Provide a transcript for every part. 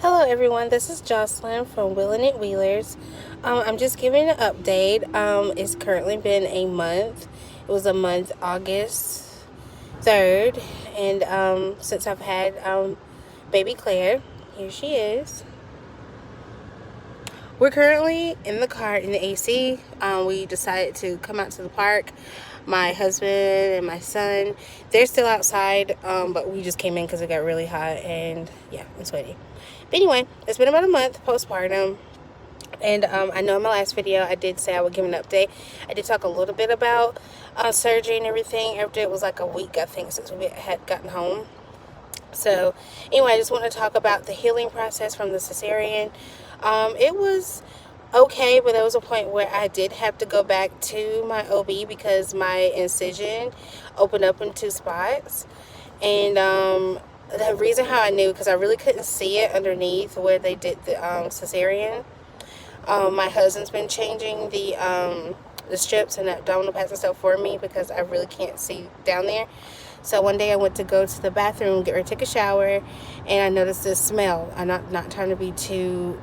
Hello everyone, this is Jocelyn from Willin' It Wheelers. I'm just giving an update. It's currently been a month. It was a month, August 3rd, and since I've had baby Claire. Here she is. We're currently in the car in the AC. We decided to come out to the park. My husband and my son, they're still outside, but we just came in because it got really hot and yeah, I'm sweaty. But anyway, it's been about a month postpartum. And I know in my last video I did say I would give an update. I did talk a little bit about surgery and everything after it was like a week, I think, since we had gotten home. So anyway, I just want to talk about the healing process from the cesarean. It was okay, but there was a point where I did have to go back to my OB because my incision opened up in two spots. And the reason how I knew, because I really couldn't see it underneath where they did the cesarean. My husband's been changing the strips and the abdominal pads and stuff for me because I really can't see down there. So one day I went to go to the bathroom, get ready to take a shower, and I noticed this smell. I'm not trying to be too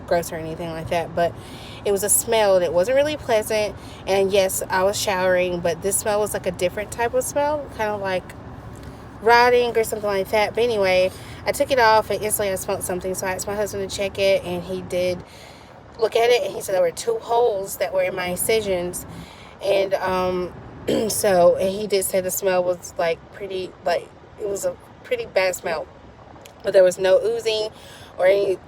gross or anything like that, but it was a smell and it wasn't really pleasant. And yes, I was showering, but this smell was like a different type of smell, kind of like rotting or something like that. But anyway, I took it off and instantly I smelled something, so I asked my husband to check it, and he did look at it, and he said there were two holes that were in my incisions. And so, and he did say the smell was like pretty, like it was a pretty bad smell, but there was no oozing or any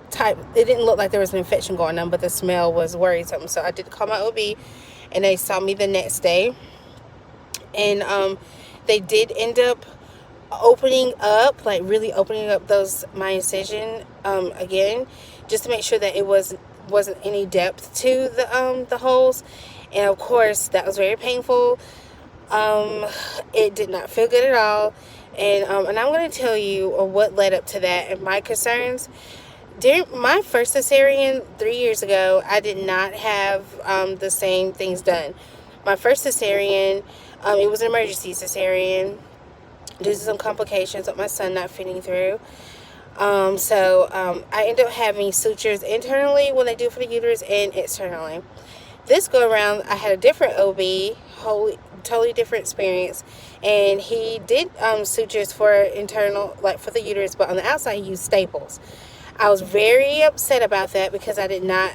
type. It didn't look like there was an infection going on, but the smell was worrisome. So I did call my OB, and they saw me the next day, and they did end up opening up, like really opening up my incision again, just to make sure that it wasn't any depth to the holes. And of course that was very painful. It did not feel good at all. And I'm going to tell you what led up to that and my concerns. During my first cesarean 3 years ago, I did not have the same things done. My first cesarean, it was an emergency cesarean due to some complications with my son not fitting through. So I ended up having sutures internally when they do for the uterus and externally. This go around, I had a different OB, totally different experience, and he did sutures for internal, like for the uterus, but on the outside he used staples. I was very upset about that because I did not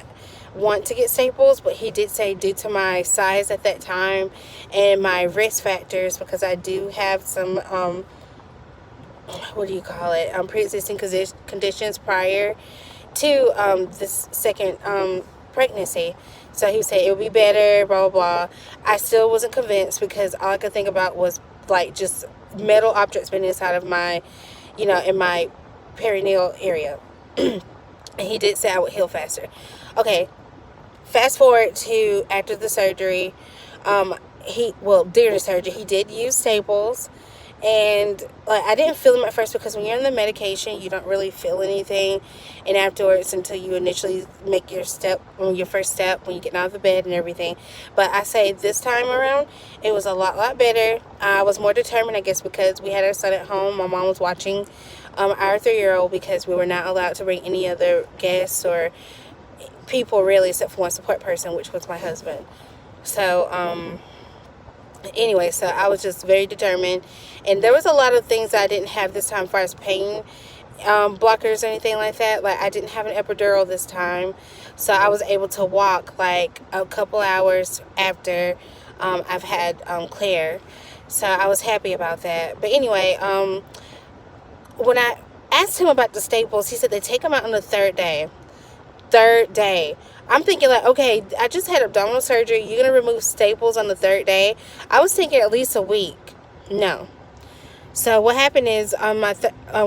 want to get staples, but he did say due to my size at that time and my risk factors, because I do have some pre-existing conditions prior to this second pregnancy. So he said it would be better, blah blah blah. I still wasn't convinced because all I could think about was like just metal objects being inside of my, in my perineal area. And he did say I would heal faster. Okay, fast forward to after the surgery. During the surgery, he did use staples. And like I didn't feel them at first because when you're on the medication, you don't really feel anything, and afterwards until you initially make your first step when you get out of the bed and everything. But I say this time around, it was a lot better. I was more determined, I guess, because we had our son at home. My mom was watching our 3-year-old because we were not allowed to bring any other guests or people really, except for one support person, which was my husband. So anyway, so I was just very determined, and there was a lot of things I didn't have this time as far as pain blockers or anything like that. Like I didn't have an epidural this time, so I was able to walk like a couple hours after I've had Claire, so I was happy about that. But anyway, when I asked him about the staples, he said they take them out on the third day. I'm thinking like, okay, I just had abdominal surgery, you're gonna remove staples on the third day? I was thinking at least a week. No. So what happened is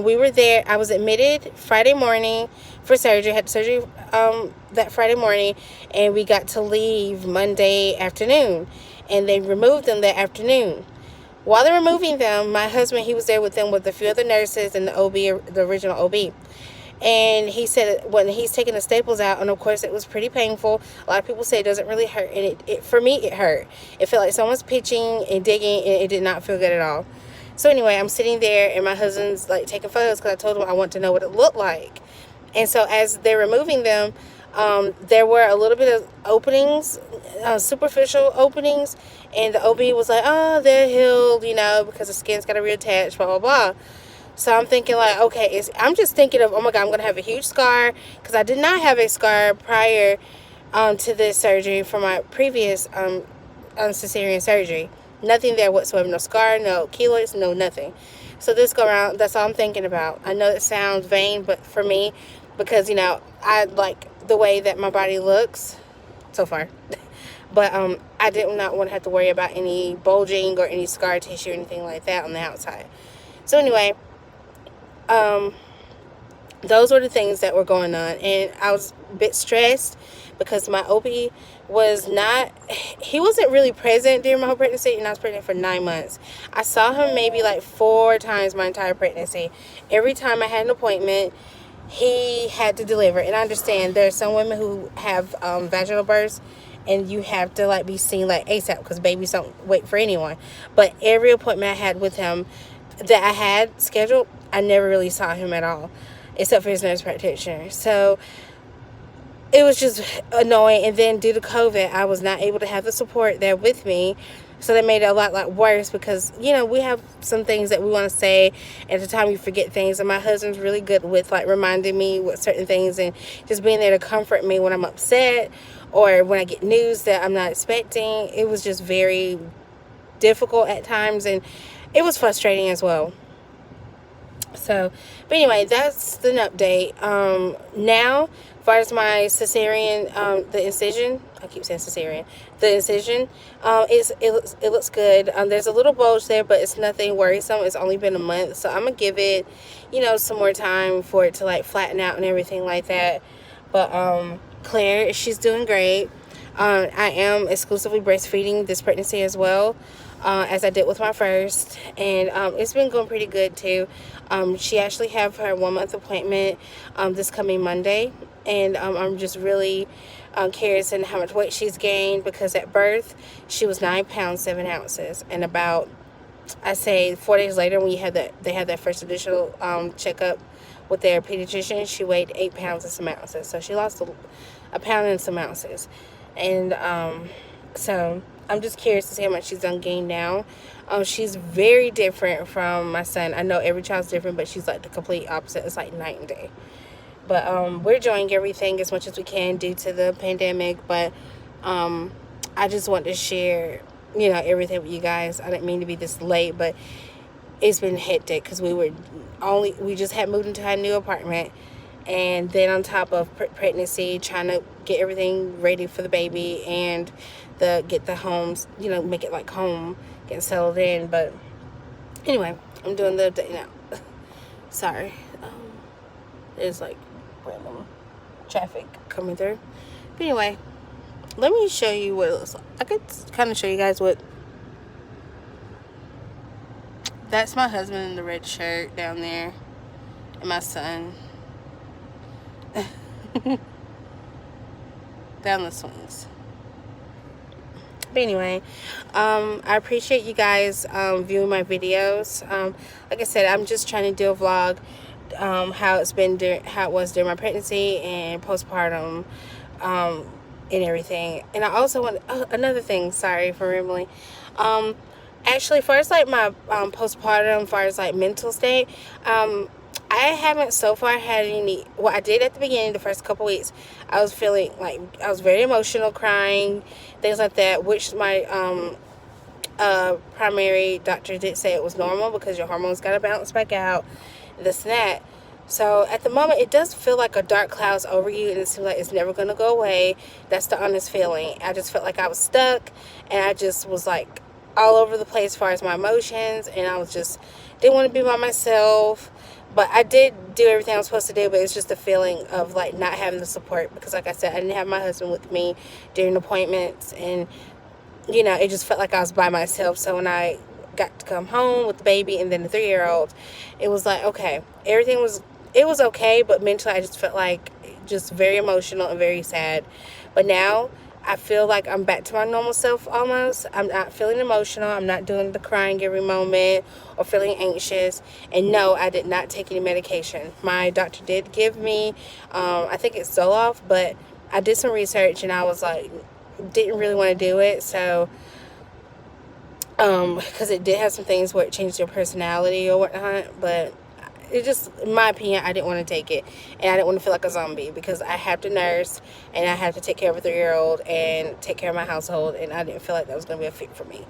we were there. I was admitted Friday morning for surgery. Had surgery that Friday morning, and we got to leave Monday afternoon, and they removed them that afternoon. While they're removing them, my husband, he was there with them with a few other nurses and the OB, the original OB. And he said when he's taking the staples out, and of course it was pretty painful. A lot of people say it doesn't really hurt, and it for me it hurt. It felt like someone's pitching and digging, and it did not feel good at all. So anyway, I'm sitting there and my husband's like taking photos because I told him I want to know what it looked like. And so as they're removing them, there were a little bit of openings, superficial openings, and the OB was like, "Oh, they're healed, because the skin's got to reattach, blah blah blah." So I'm thinking like, okay, I'm just thinking of, oh my God, I'm gonna have a huge scar because I did not have a scar prior to this surgery for my previous cesarean surgery. Nothing there whatsoever, no scar, no keloids, no nothing. So this go around, that's all I'm thinking about. I know it sounds vain, but for me, because I like the way that my body looks so far. But I did not want to have to worry about any bulging or any scar tissue or anything like that on the outside. So anyway, those were the things that were going on, and I was a bit stressed because my OB he wasn't really present during my whole pregnancy, and I was pregnant for 9 months. I saw him maybe like 4 times my entire pregnancy. Every time I had an appointment, he had to deliver. And I understand there's some women who have vaginal births, and you have to like be seen like ASAP because babies don't wait for anyone. But every appointment I had with him that I had scheduled, I never really saw him at all, except for his nurse practitioner. So it was just annoying. And then due to COVID, I was not able to have the support there with me. So that made it a lot worse because, we have some things that we want to say. At the time, we forget things. And my husband's really good with, like, reminding me what certain things and just being there to comfort me when I'm upset or when I get news that I'm not expecting. It was just very difficult at times, and it was frustrating as well. So, but anyway, that's the update. Now, as far as my cesarean, the incision, I keep saying cesarean, the incision, it looks good. There's a little bulge there, but it's nothing worrisome. It's only been a month, so I'm gonna give it, some more time for it to like flatten out and everything like that. But Claire, she's doing great. I am exclusively breastfeeding this pregnancy as well. As I did with my first, and it's been going pretty good too. She actually have her 1 month appointment this coming Monday, and I'm just really curious in how much weight she's gained, because at birth she was 9 pounds 7 ounces, and about, I say, 4 days later when they had that first additional checkup with their pediatrician, she weighed 8 pounds and some ounces. So she lost a pound and some ounces, and so I'm just curious to see how much she's done gained now. She's very different from my son. I know every child's different, but she's like the complete opposite. It's like night and day. But we're enjoying everything as much as we can due to the pandemic. But I just want to share, everything with you guys. I didn't mean to be this late, but it's been hectic because we just had moved into our new apartment. And then on top of pregnancy, trying to get everything ready for the baby and get the homes, make it like home, getting settled in. But anyway, I'm doing the update now. Sorry. There's like random traffic coming through. But anyway, let me show you what it looks like. I could kind of show you guys what. That's my husband in the red shirt down there, and my son down the swings. But anyway, I appreciate you guys viewing my videos. Like I said, I'm just trying to do a vlog how it was during my pregnancy and postpartum, and everything. And I also want another thing. Sorry for rambling. Actually, as far as like my postpartum, as far as like mental state, I haven't so far had any. Well, I did at the beginning, the first couple weeks. I was feeling like I was very emotional, crying, things like that, which my primary doctor did say it was normal because your hormones got to bounce back out, this and that. So at the moment, it does feel like a dark cloud's over you, and it seems like it's never going to go away. That's the honest feeling. I just felt like I was stuck, and I just was like all over the place as far as my emotions, and I was just didn't want to be by myself. But I did do everything I was supposed to do, but it's just the feeling of like not having the support, because like I said, I didn't have my husband with me during appointments, and it just felt like I was by myself. So when I got to come home with the baby and then the 3-year-old, it was like, okay, it was okay, but mentally I just felt like just very emotional and very sad. But now I feel like I'm back to my normal self almost. I'm not feeling emotional. I'm not doing the crying every moment or feeling anxious. And no, I did not take any medication. My doctor did give me, I think it's Zoloft, but I did some research and I was like, didn't really want to do it. So, because it did have some things where it changed your personality or whatnot, but it just, in my opinion, I didn't want to take it, and I didn't want to feel like a zombie because I have to nurse and I have to take care of a 3-year-old and take care of my household, and I didn't feel like that was going to be a fit for me.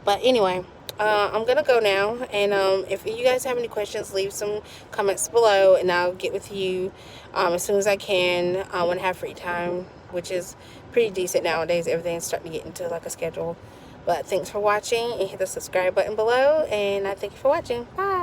But anyway, I'm gonna go now, and if you guys have any questions, leave some comments below and I'll get with you as soon as I can when I have free time, which is pretty decent nowadays. Everything's starting to get into like a schedule. But thanks for watching, and hit the subscribe button below, and I thank you for watching. Bye.